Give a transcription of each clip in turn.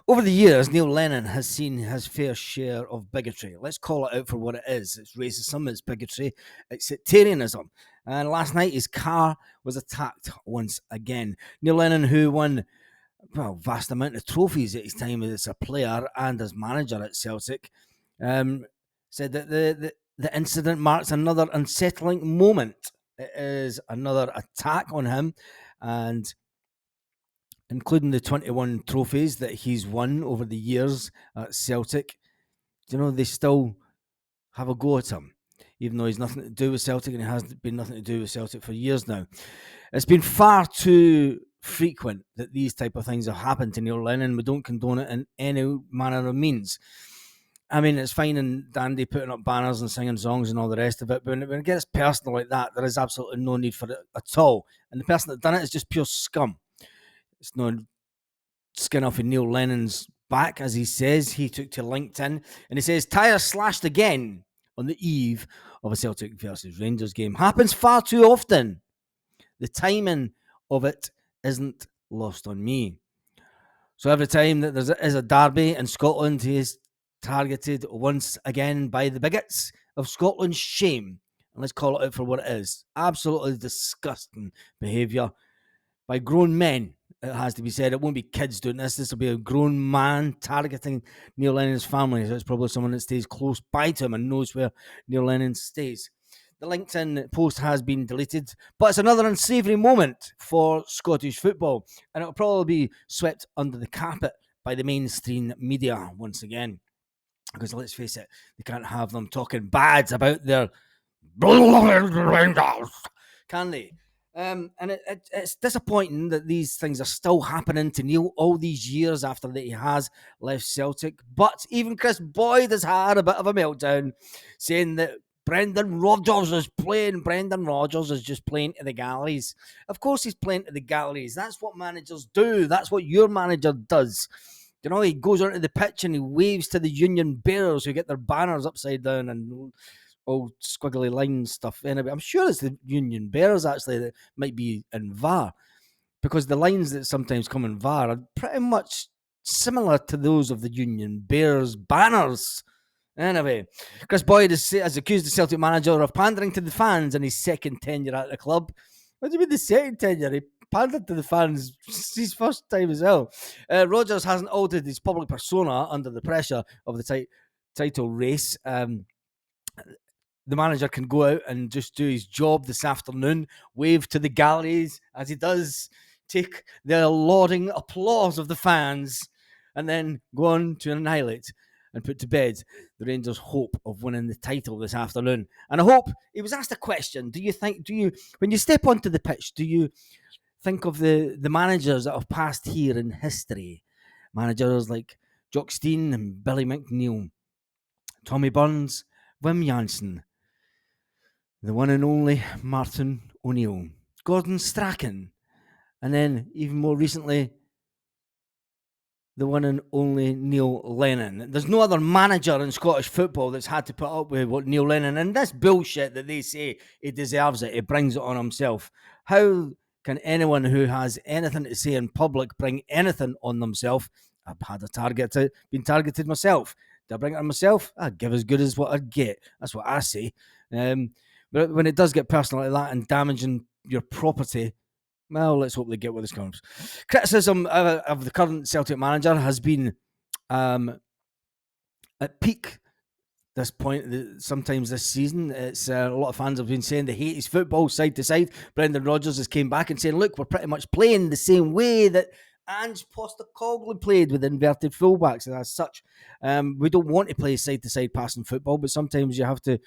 Over the years, Neil Lennon has seen his fair share of bigotry. Let's call it out for what it is. It's racism, it's bigotry, it's sectarianism. And last night, his car was attacked once again. Neil Lennon, who won vast amount of trophies at his time as a player and as manager at Celtic, said that the incident marks another unsettling moment. It is another attack on him, and including the 21 trophies that he's won over the years at Celtic. They still have a go at him, even though he's nothing to do with Celtic, and he has been nothing to do with Celtic for years now. It's been far too frequent that these type of things have happened to Neil Lennon. We don't condone it in any manner of means. I mean, it's fine and dandy putting up banners and singing songs and all the rest of it, but when it gets personal like that, there is absolutely no need for it at all. And the person that done it is just pure scum. It's no skin off of Neil Lennon's back, as he says. He took to LinkedIn and he says, "Tyres slashed again on the eve of a Celtic versus Rangers game. Happens far too often. The timing of it isn't lost on me." So every time that there is a derby in Scotland, he is targeted once again by the bigots of Scotland's shame. And let's call it out for what it is. Absolutely disgusting behaviour by grown men. It has to be said. It won't be kids doing this. This will be a grown man targeting Neil Lennon's family. So it's probably someone that stays close by to him and knows where Neil Lennon stays. The LinkedIn post has been deleted, but it's another unsavoury moment for Scottish football, and it'll probably be swept under the carpet by the mainstream media once again. Because let's face it, they can't have them talking bad about their Rangers, can they? And it's disappointing that these things are still happening to Neil all these years after that he has left Celtic. But even Chris Boyd has had a bit of a meltdown, saying that Brendan Rodgers is playing. Brendan Rodgers is just playing to the galleries. Of course he's playing to the galleries. That's what managers do. That's what your manager does. He goes onto the pitch and he waves to the Union Bears who get their banners upside down and all squiggly line stuff. Anyway, I'm sure it's the Union Bears actually that might be in VAR, because the lines that sometimes come in VAR are pretty much similar to those of the Union Bears banners. Anyway, Chris Boyd has accused the Celtic manager of pandering to the fans in his second tenure at the club. What do you mean the second tenure? He pandered to the fans his first time as well. Rodgers hasn't altered his public persona under the pressure of the title race. The manager can go out and just do his job this afternoon, wave to the galleries as he does, take the lauding applause of the fans, and then go on to annihilate and put to bed the Rangers' hope of winning the title this afternoon. And I hope he was asked a question. When you step onto the pitch, do you think of the managers that have passed here in history? Managers like Jock Stein and Billy McNeil, Tommy Burns, Wim Janssen, the one and only Martin O'Neill, Gordon Strachan, and then even more recently, the one and only Neil Lennon. There's no other manager in Scottish football that's had to put up with what Neil Lennon, and this bullshit that they say he deserves it, he brings it on himself. How can anyone who has anything to say in public bring anything on themselves? I've had been targeted myself. Did I bring it on myself? I give as good as what I get. That's what I say. But when it does get personal like that and damaging your property, well, let's hope they get where this comes. Criticism of the current Celtic manager has been at peak this point. Sometimes this season, it's a lot of fans have been saying they hate his football side to side. Brendan Rodgers has came back and saying, look, we're pretty much playing the same way that Ange Postecoglou played with inverted fullbacks, and as such, we don't want to play side to side passing football, but sometimes you have to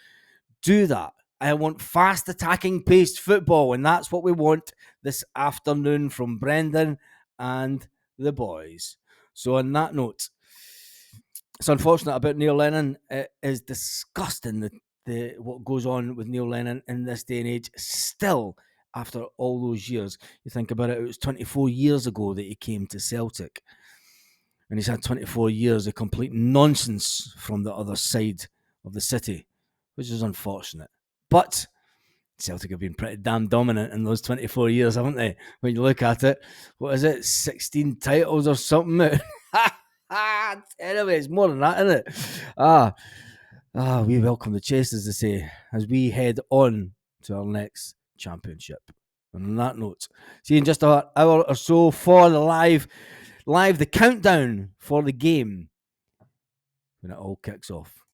do that. I want fast attacking paced football, and that's what we want this afternoon from Brendan and the boys. So on that note, it's unfortunate about Neil Lennon. It is disgusting what goes on with Neil Lennon in this day and age still after all those years. You think about it, it was 24 years ago that he came to Celtic, and he's had 24 years of complete nonsense from the other side of the city, which is unfortunate. But Celtic have been pretty damn dominant in those 24 years, haven't they? When you look at it, what is it, 16 titles or something? Anyway, it's more than that, isn't it? We welcome the chase, as they say, as we head on to our next championship. And on that note, see you in just an hour or so for the live the countdown for the game when it all kicks off.